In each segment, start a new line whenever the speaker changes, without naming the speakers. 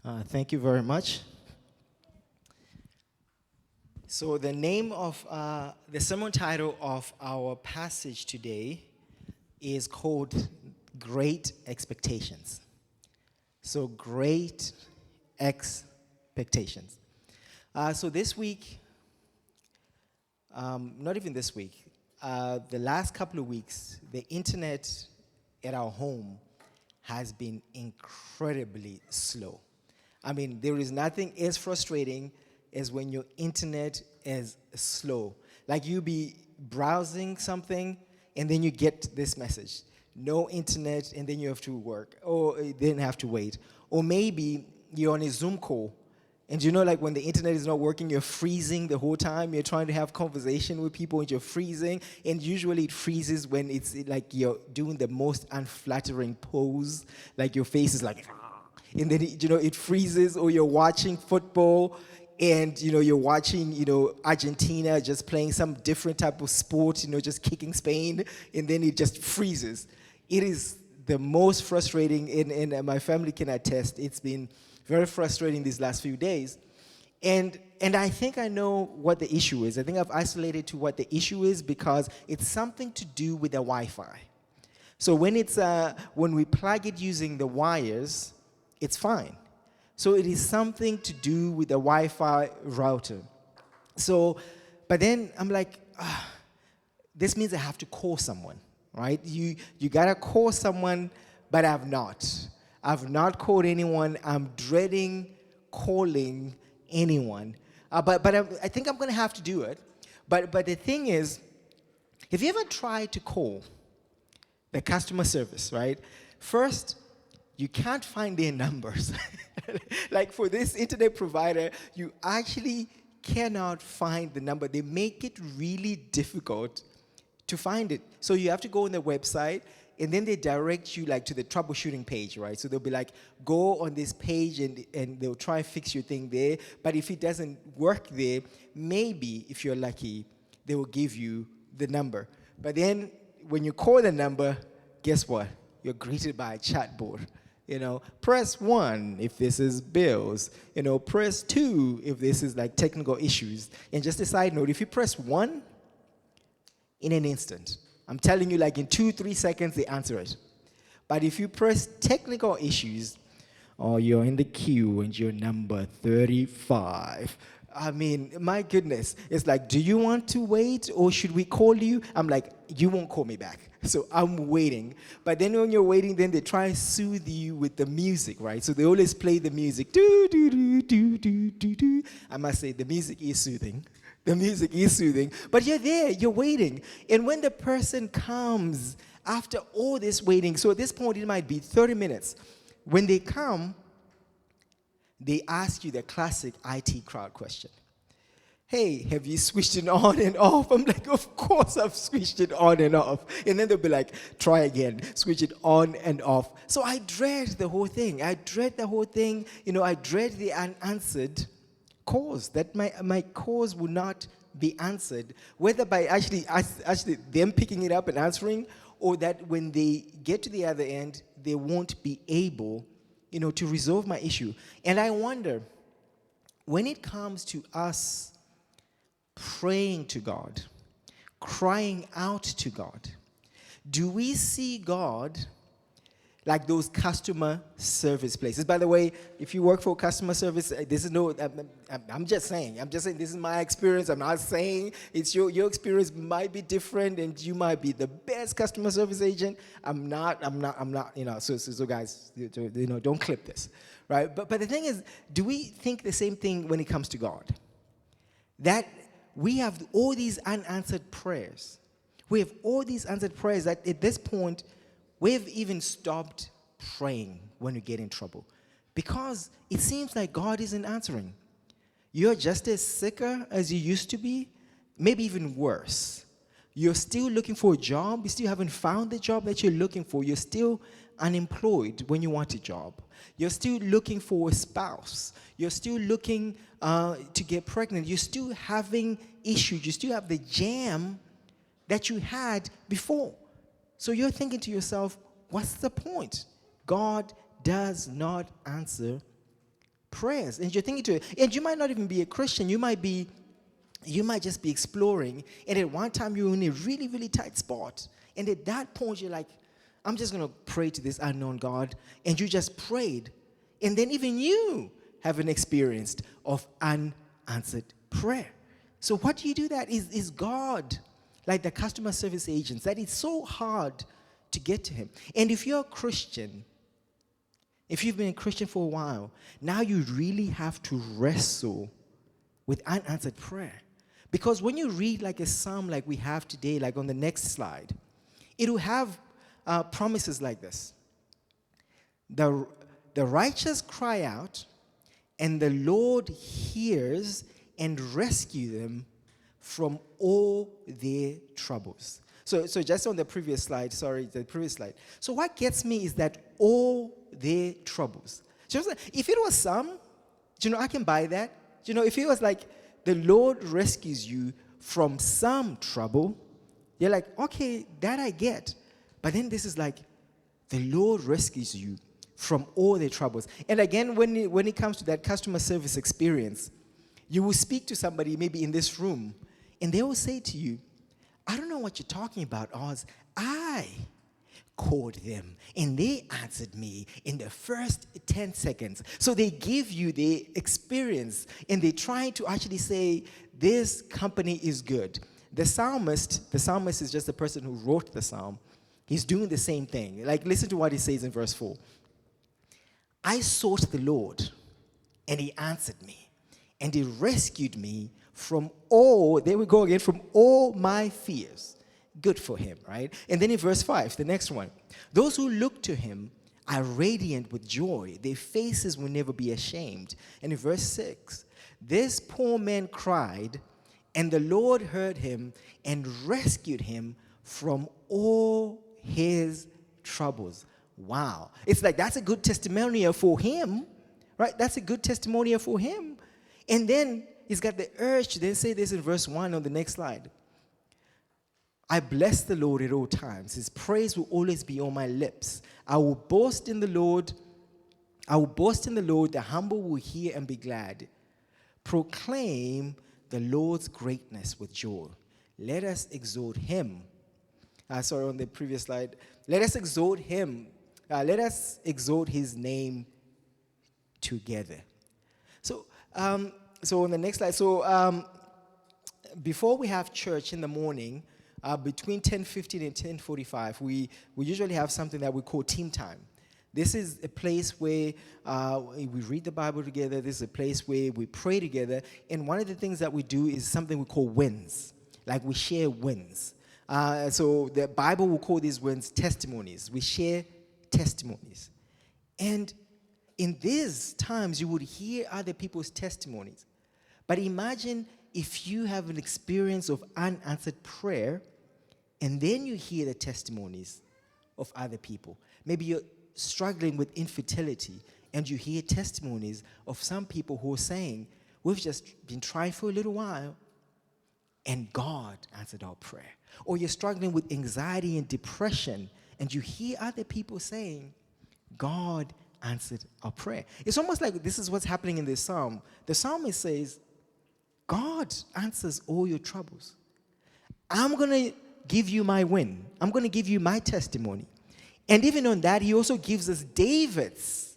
Thank you very much. So, the sermon title of our passage today is called Great Expectations. So, Great Expectations. So, this week, not even this week, the last couple of weeks, the internet at our home has been incredibly slow. I mean, there is nothing as frustrating as when your internet is slow. Like you be browsing something and then you get this message, no internet, and then you have to work, or then have to wait. Or maybe you're on a Zoom call, and like when the internet is not working, you're freezing the whole time. You're trying to have conversation with people and you're freezing, and usually it freezes when it's like you're doing the most unflattering pose, like your face is like, and then it freezes, or you're watching football and you're watching Argentina just playing some different type of sport, just kicking Spain, and then it just freezes. It is the most frustrating, and my family can attest. It's been very frustrating these last few days, and I think I know what the issue is. I think I've isolated to what the issue is because it's something to do with the Wi-Fi. So when we plug it using the wires, it's fine. So it is something to do with the Wi-Fi router. So, but then I'm like, this means I have to call someone, right? You gotta call someone, but I've not. I've not called anyone. I'm dreading calling anyone. But I think I'm gonna have to do it. But the thing is, have you ever tried to call the customer service, right? First, you can't find their numbers. Like for this internet provider, you actually cannot find the number. They make it really difficult to find it. So you have to go on the website, and then they direct you like to the troubleshooting page, right? So they'll be like, go on this page, and they'll try and fix your thing there. But if it doesn't work there, maybe if you're lucky, they will give you the number. But then when you call the number, guess what? You're greeted by a chatbot. Press 1 if this is bills. Press 2 if this is like technical issues. And just a side note, if you press 1, in an instant, I'm telling you, like in 2-3 seconds, they answer it. But if you press technical issues, oh, you're in the queue and you're number 35. I mean, my goodness. It's like, do you want to wait or should we call you? I'm like, you won't call me back. So I'm waiting. But then when you're waiting, then they try and soothe you with the music, right? So they always play the music. Do, do, do, do, do, do, do. I must say, the music is soothing. The music is soothing. But you're there, you're waiting. And when the person comes after all this waiting, so at this point it might be 30 minutes. When they come, they ask you the classic IT crowd question. Hey, have you switched it on and off? I'm like, of course I've switched it on and off. And then they'll be like, try again, switch it on and off. So I dread the whole thing. I dread the unanswered calls, that my calls will not be answered, whether by actually them picking it up and answering, or that when they get to the other end, they won't be able, to resolve my issue. And I wonder, when it comes to us praying to God, crying out to God, do we see God like those customer service places? By the way, if you work for customer service, this is I'm just saying this is my experience. I'm not saying it's your experience might be different and you might be the best customer service agent. I'm not, so guys, don't clip this, right? But the thing is, do we think the same thing when it comes to God? That we have all these unanswered prayers. We have all these unanswered prayers that at this point, we've even stopped praying when we get in trouble because it seems like God isn't answering. You're just as sicker as you used to be, maybe even worse. You're still looking for a job. You still haven't found the job that you're looking for. You're still unemployed when you want a job. You're still looking for a spouse. You're still looking to get pregnant. You're still having issues. You still have the jam that you had before. So you're thinking to yourself, what's the point? God does not answer prayers. And you're thinking to it, and you might not even be a Christian. You might just be exploring, and at one time you're in a really, really tight spot. And at that point, you're like, I'm just going to pray to this unknown God. And you just prayed. And then even you have an experience of unanswered prayer. So what do you do that? Is God, like the customer service agents, that it's so hard to get to him. And if you're a Christian, if you've been a Christian for a while, now you really have to wrestle with unanswered prayer. Because when you read like a psalm like we have today, like on the next slide, it will have promises like this. The righteous cry out, and the Lord hears and rescue them from all their troubles. So just on the previous slide, So what gets me is that all their troubles. If it was some, I can buy that. If it was like the Lord rescues you from some trouble, you're like, okay, that I get. But then this is like, the Lord rescues you from all their troubles. And again, when it comes to that customer service experience, you will speak to somebody maybe in this room, and they will say to you, I don't know what you're talking about, Oz. I called them, and they answered me in the first 10 seconds. So they give you the experience, and they try to actually say, this company is good. The psalmist is just the person who wrote the psalm. He's doing the same thing. Like, listen to what he says in verse 4. I sought the Lord, and he answered me, and he rescued me from all, there we go again, from all my fears. Good for him, right? And then in verse 5, the next one. Those who look to him are radiant with joy. Their faces will never be ashamed. And in verse 6, this poor man cried, and the Lord heard him and rescued him from all his troubles. Wow. It's like that's a good testimonial for him, right? That's a good testimonial for him. And then he's got the urge to then say this in verse 1 on the next slide. I bless the Lord at all times. His praise will always be on my lips. I will boast in the Lord. I will boast in the Lord. The humble will hear and be glad. Proclaim the Lord's greatness with joy. Let us exalt him. On the previous slide. Let us exalt him. Let us exalt his name together. So on the next slide. Before we have church in the morning, between 10:15 and 10:45, we usually have something that we call team time. This is a place where we read the Bible together. This is a place where we pray together. And one of the things that we do is something we call wins. Like we share wins. So the Bible will call these wins testimonies. We share testimonies. And in these times, you would hear other people's testimonies. But imagine if you have an experience of unanswered prayer, and then you hear the testimonies of other people. Maybe you're struggling with infertility, and you hear testimonies of some people who are saying, we've just been trying for a little while, and God answered our prayer. Or you're struggling with anxiety and depression, and you hear other people saying, God answered our prayer. It's almost like this is what's happening in this psalm. The psalmist says, God answers all your troubles. I'm going to give you my win. I'm going to give you my testimony. And even on that, he also gives us David's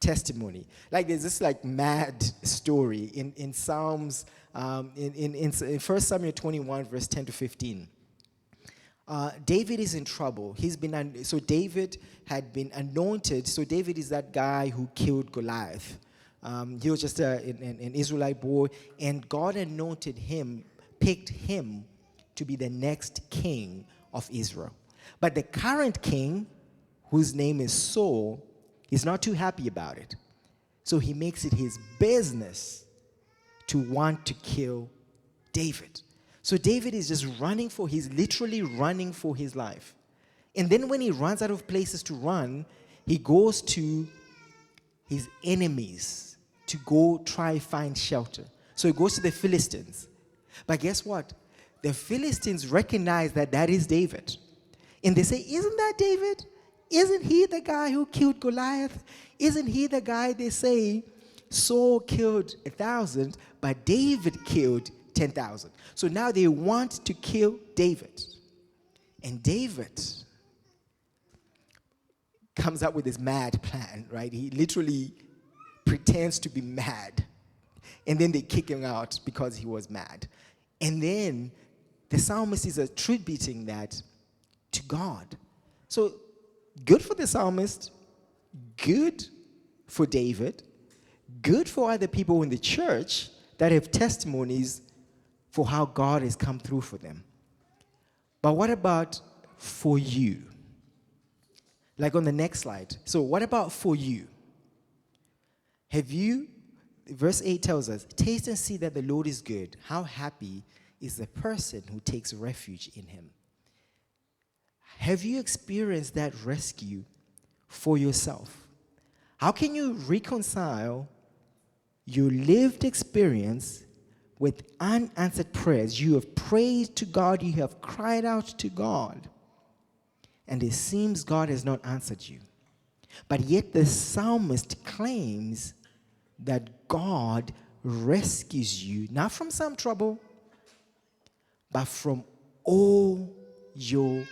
testimony. Like there's this like mad story in Psalms, in 1 Samuel 21, verse 10 to 15. David is in trouble. David had been anointed. So David is that guy who killed Goliath. He was just an Israelite boy, and God anointed him, picked him to be the next king of Israel. But the current king, whose name is Saul, is not too happy about it. So he makes it his business to want to kill David. So David is just literally running for his life. And then when he runs out of places to run, he goes to his enemies to go try find shelter. So he goes to the Philistines. But guess what? The Philistines recognize that is David. And they say, isn't that David? Isn't he the guy who killed Goliath? Isn't he the guy they say Saul killed 1,000, but David killed 10,000. So now they want to kill David. And David comes up with this mad plan, right? He literally pretends to be mad. And then they kick him out because he was mad. And then the psalmist is attributing that to God. So good for the psalmist, good for David, good for other people in the church that have testimonies for how God has come through for them. But what about for you? Like on the next slide. So what about for you? Have you, verse 8 tells us, taste and see that the Lord is good. How happy is the person who takes refuge in him. Have you experienced that rescue for yourself? How can you reconcile your lived experience with unanswered prayers? You have prayed to God, you have cried out to God, and it seems God has not answered you. But yet the psalmist claims that God rescues you, not from some trouble, but from all your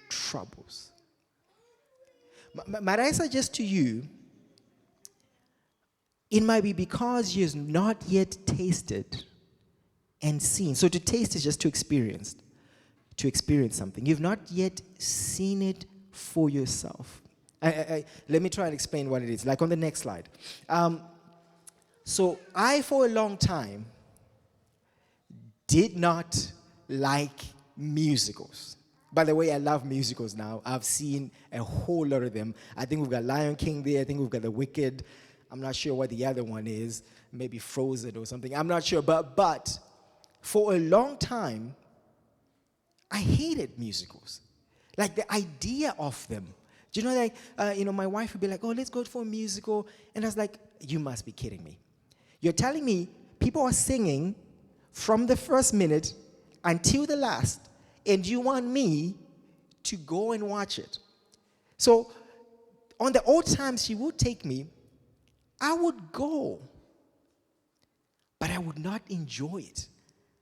troubles. Might I suggest to you, it might be because you have not yet tasted and seen. So to taste is just to experience something. You've not yet seen it for yourself. Let me try and explain what it is. Like on the next slide. So I, for a long time, did not like musicals. By the way, I love musicals now. I've seen a whole lot of them. I think we've got Lion King there. I think we've got The Wicked. I'm not sure what the other one is. Maybe Frozen or something. I'm not sure. But for a long time, I hated musicals. Like the idea of them. Do you know, like, my wife would be like, oh, let's go for a musical. And I was like, you must be kidding me. You're telling me people are singing from the first minute until the last, and you want me to go and watch it. So on the old times she would take me, I would go, but I would not enjoy it.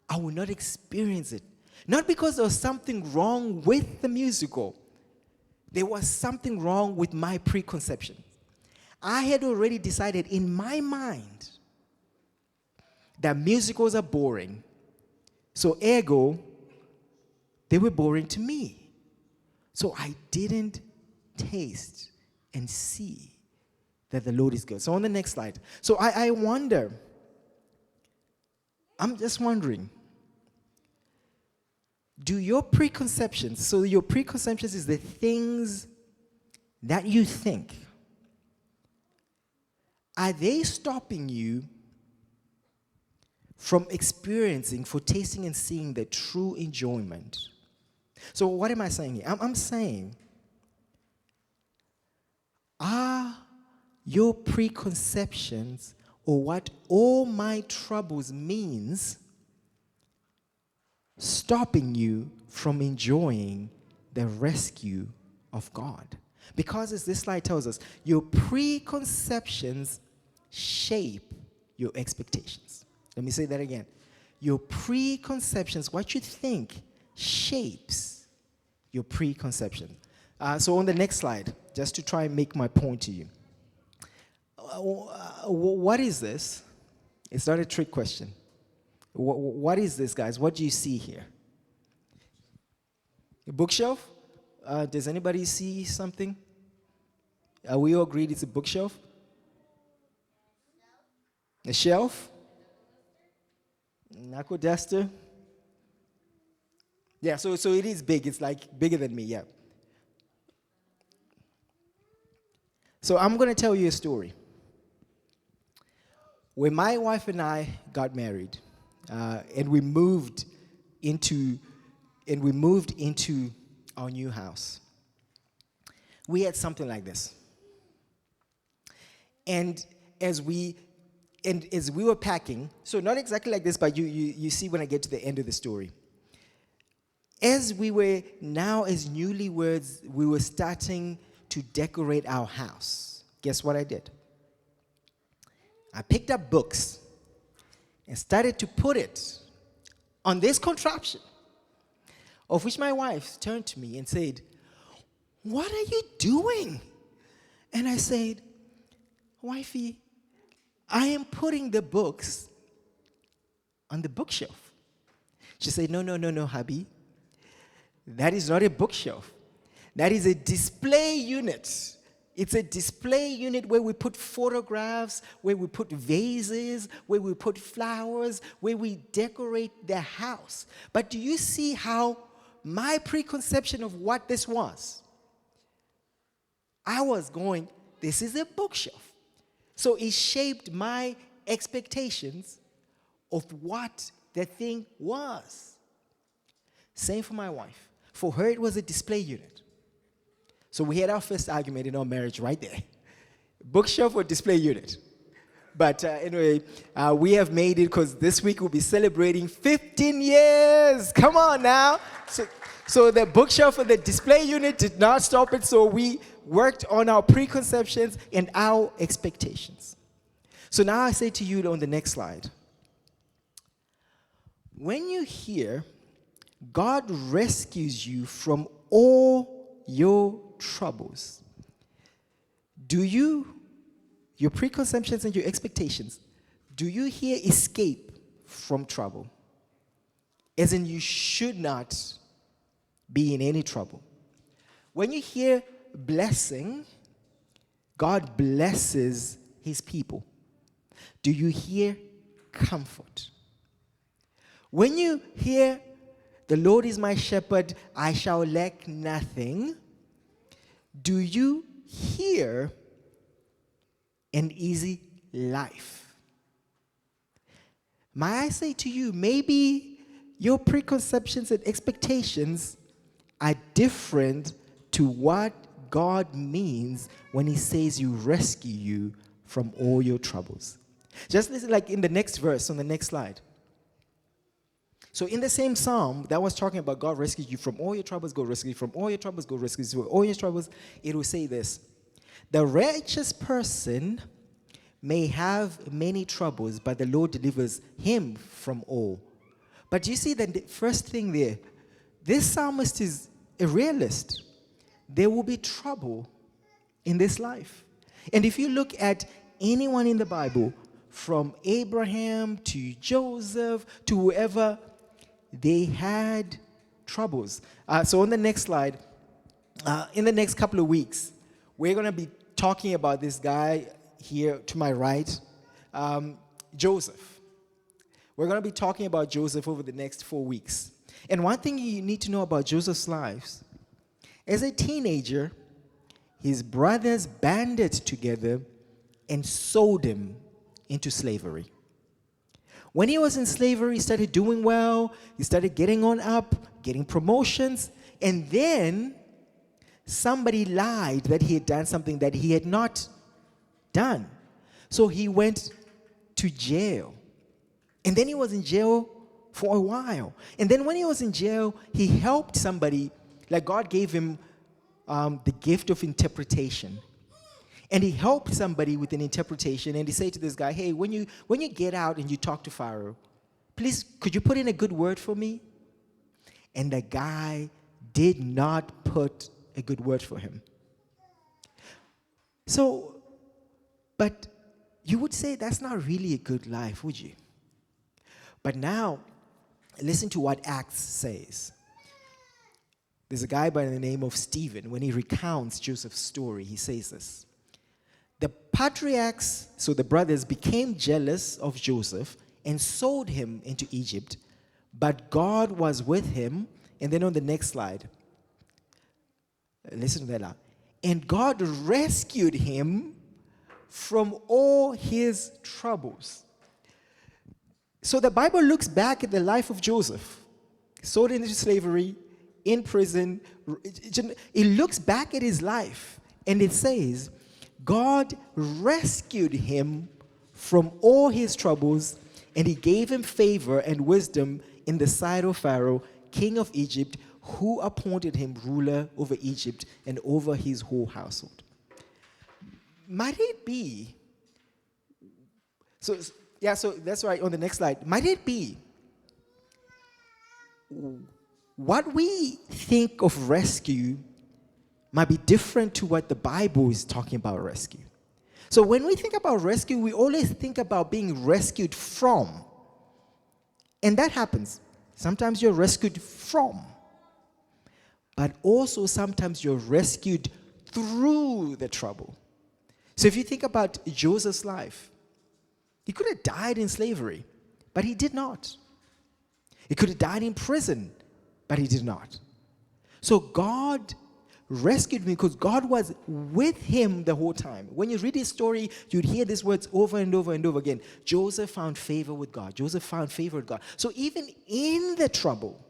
I would not experience it. Not because there was something wrong with the musical. There was something wrong with my preconception. I had already decided in my mind that musicals are boring. So ergo, they were boring to me. So I didn't taste and see that the Lord is good. So on the next slide. So I wonder, I'm just wondering, do your preconceptions, so your preconceptions is the things that you think, are they stopping you from experiencing, for tasting and seeing the true enjoyment? So what am I saying here? I'm saying, are your preconceptions or what all my troubles means stopping you from enjoying the rescue of God? Because as this slide tells us, your preconceptions shape your expectations. Let me say that again. Your preconceptions, what you think, shapes your preconception. So on the next slide, just to try and make my point to you. What is this? It's not a trick question. What is this, guys? What do you see here? A bookshelf? Does anybody see something? Are we all agreed it's a bookshelf? A shelf? Knuckle duster? Yeah, so it is big. It's like bigger than me, yeah. So I'm going to tell you a story. When my wife and I got married, and we moved into our new house, we had something like this. And as we were packing, so not exactly like this, but you see when I get to the end of the story. As we were now as newlyweds, we were starting to decorate our house. Guess what I did? I picked up books and started to put it on this contraption, of which my wife turned to me and said, "What are you doing?" And I said, "Wifey, I am putting the books on the bookshelf." She said, No, hubby. That is not a bookshelf. That is a display unit. It's a display unit where we put photographs, where we put vases, where we put flowers, where we decorate the house. But do you see how my preconception of what this was? I was going, this is a bookshelf. So it shaped my expectations of what the thing was. Same for my wife. For her, it was a display unit. So we had our first argument in our marriage right there. Bookshelf or display unit. But anyway, we have made it because this week we'll be celebrating 15 years. Come on now. So the bookshelf and the display unit did not stop it. So we worked on our preconceptions and our expectations. So now I say to you on the next slide. When you hear God rescues you from all your troubles, do you, your preconceptions and your expectations, do you hear escape from trouble? As in, you should not be in any trouble. When you hear blessing, God blesses his people, do you hear comfort? When you hear, "The Lord is my shepherd, I shall lack nothing," do you hear an easy life? May I say to you, maybe your preconceptions and expectations are different to what God means when he says you rescue you from all your troubles. Just listen, like in the next verse on the next slide. So in the same psalm that was talking about God rescues you from all your troubles, go rescue you from all your troubles, go rescue you from all your troubles, it will say this: "The righteous person may have many troubles, but the Lord delivers him from all." But you see that the first thing there, this psalmist is a realist. There will be trouble in this life. And if you look at anyone in the Bible, from Abraham to Joseph to whoever, they had troubles. So on the next slide, in the next couple of weeks, we're going to be talking about this guy here to my right, Joseph. We're going to be talking about Joseph over the next 4 weeks. And one thing you need to know about Joseph's life, as a teenager, his brothers banded together and sold him into slavery. When he was in slavery, he started doing well. He started getting on up, getting promotions. And then somebody lied that he had done something that he had not done. So he went to jail. And then he was in jail for a while. And then when he was in jail, he helped somebody. Like God gave him the gift of interpretation. And he helped somebody with an interpretation, and he said to this guy, "Hey, when you get out and you talk to Pharaoh, please, could you put in a good word for me?" And the guy did not put a good word for him. So, but you would say that's not really a good life, would you? But now, listen to what Acts says. There's a guy by the name of Stephen. When he recounts Joseph's story, he says this: "The patriarchs," so the brothers, "became jealous of Joseph and sold him into Egypt, but God was with him." And then on the next slide, listen to that now. "And God rescued him from all his troubles." So the Bible looks back at the life of Joseph, sold into slavery, in prison. It looks back at his life, and it says, God rescued him from all his troubles, and he gave him favor and wisdom in the sight of Pharaoh, king of Egypt, who appointed him ruler over Egypt and over his whole household. Might it be So that's right. On the next slide, might it be what we think of rescue might be different to what the Bible is talking about rescue. So when we think about rescue, we always think about being rescued from. And that happens. Sometimes you're rescued from. But also sometimes you're rescued through the trouble. So if you think about Joseph's life, he could have died in slavery, but he did not. He could have died in prison, but he did not. So God rescued me because God was with him the whole time. When you read his story, you'd hear these words over and over and over again. Joseph found favor with God. Joseph found favor with God. So even in the trouble,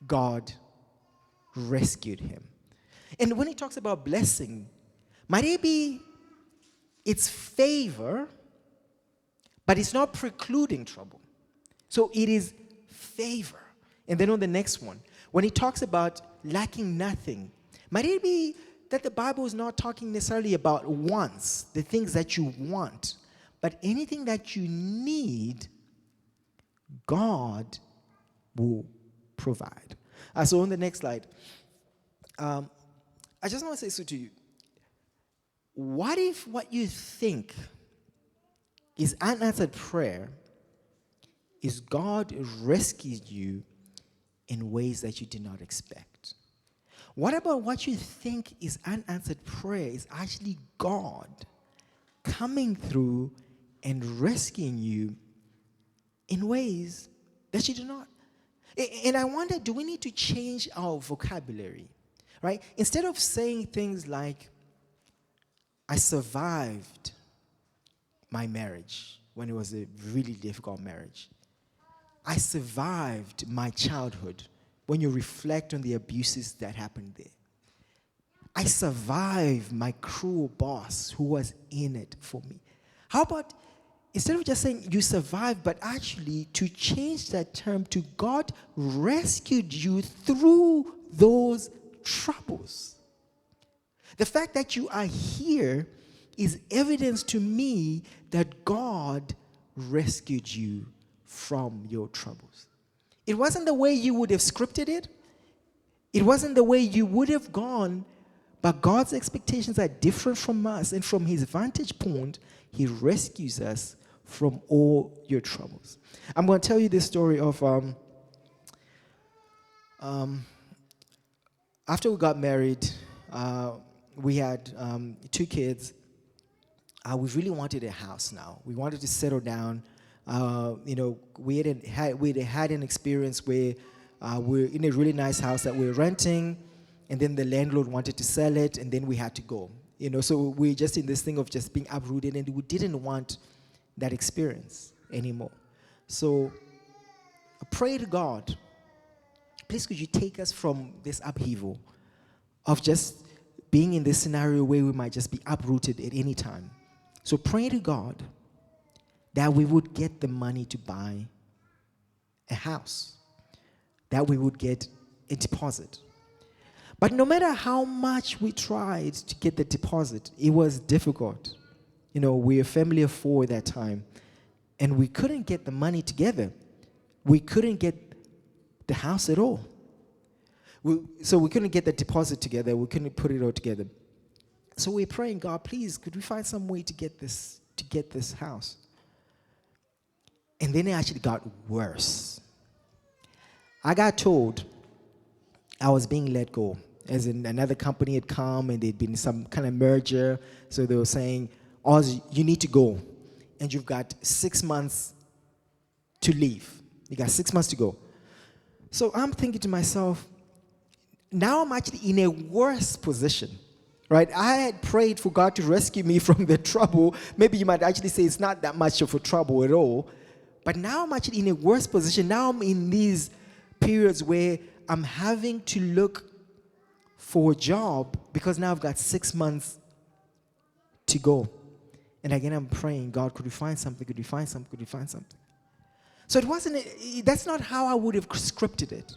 God rescued him. And when he talks about blessing, might it be it's favor, but it's not precluding trouble. So it is favor. And then on the next one, when he talks about lacking nothing, might it be that the Bible is not talking necessarily about wants, the things that you want, but anything that you need, God will provide. So on the next slide, I just want to say so to you. What if what you think is unanswered prayer is God rescued you in ways that you did not expect? What about what you think is unanswered prayer is actually God coming through and rescuing you in ways that you do not? And I wonder, do we need to change our vocabulary, right? Instead of saying things like, I survived my marriage when it was a really difficult marriage. I survived my childhood when you reflect on the abuses that happened there. I survived my cruel boss who was in it for me. How about, instead of just saying you survived, but actually to change that term to God rescued you through those troubles. The fact that you are here is evidence to me that God rescued you from your troubles. It wasn't the way you would have scripted it. It wasn't the way you would have gone, but God's expectations are different from us, and from his vantage point, he rescues us from all your troubles. I'm going to tell you this story of after we got married, we had 2 kids. We really wanted a house now. We wanted to settle down. We had an experience where we're in a really nice house that we're renting, and then the landlord wanted to sell it, and then we had to go. So we're just in this thing of just being uprooted, and we didn't want that experience anymore. So I pray to God, please could you take us from this upheaval of just being in this scenario where we might just be uprooted at any time. So pray to God that we would get the money to buy a house, that we would get a deposit. But no matter how much we tried to get the deposit, it was difficult. We're a family of 4 at that time, and we couldn't get the money together. We couldn't get the house at all. So we couldn't get the deposit together. We couldn't put it all together. So we're praying, God, please, could we find some way to get this house? And then it actually got worse. I got told I was being let go, as in another company had come and there'd been some kind of merger. So they were saying, Oz, you need to go, and you've got 6 months to leave. You got 6 months to go. So I'm thinking to myself, now I'm actually in a worse position, right? I had prayed for God to rescue me from the trouble. Maybe you might actually say it's not that much of a trouble at all. But now I'm actually in a worse position. Now I'm in these periods where I'm having to look for a job because now I've got 6 months to go. And again, I'm praying, God, could you find something? Could you find something? Could you find something? So that's not how I would have scripted it.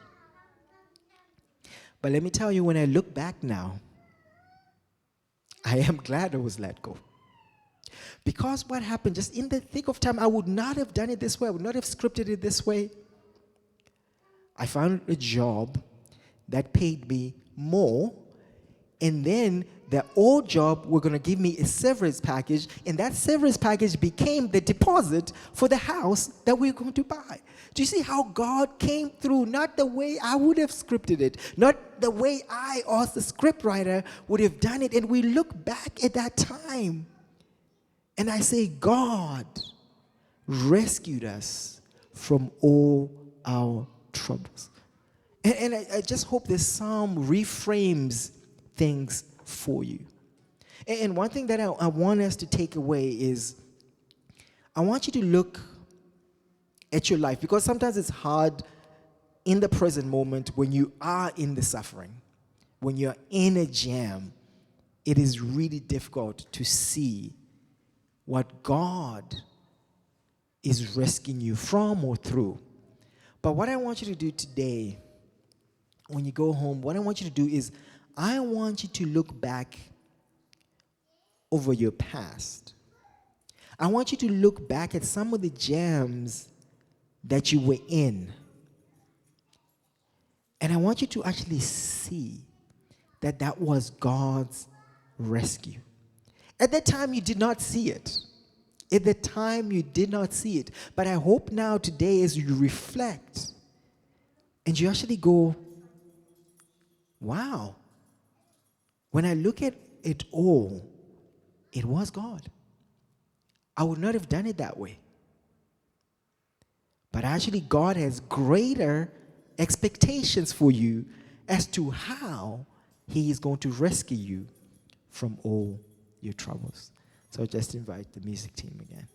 But let me tell you, when I look back now, I am glad I was let go. Because what happened, just in the thick of time, I would not have done it this way. I would not have scripted it this way. I found a job that paid me more, and then the old job were going to give me a severance package, and that severance package became the deposit for the house that we're going to buy. Do you see how God came through? Not the way I would have scripted it, not the way I, as the scriptwriter, would have done it. And we look back at that time, and I say, God rescued us from all our troubles. And I just hope this psalm reframes things for you. And one thing that I want us to take away is, I want you to look at your life, because sometimes it's hard in the present moment when you are in the suffering, when you're in a jam. It is really difficult to see what God is rescuing you from or through. But what I want you to do today, when you go home, what I want you to do is, I want you to look back over your past. I want you to look back at some of the jams that you were in. And I want you to actually see that that was God's rescue. At that time, you did not see it. At the time, you did not see it. But I hope now today, as you reflect and you actually go, wow, when I look at it all, it was God. I would not have done it that way. But actually, God has greater expectations for you as to how He is going to rescue you from all your troubles. So just invite the music team again.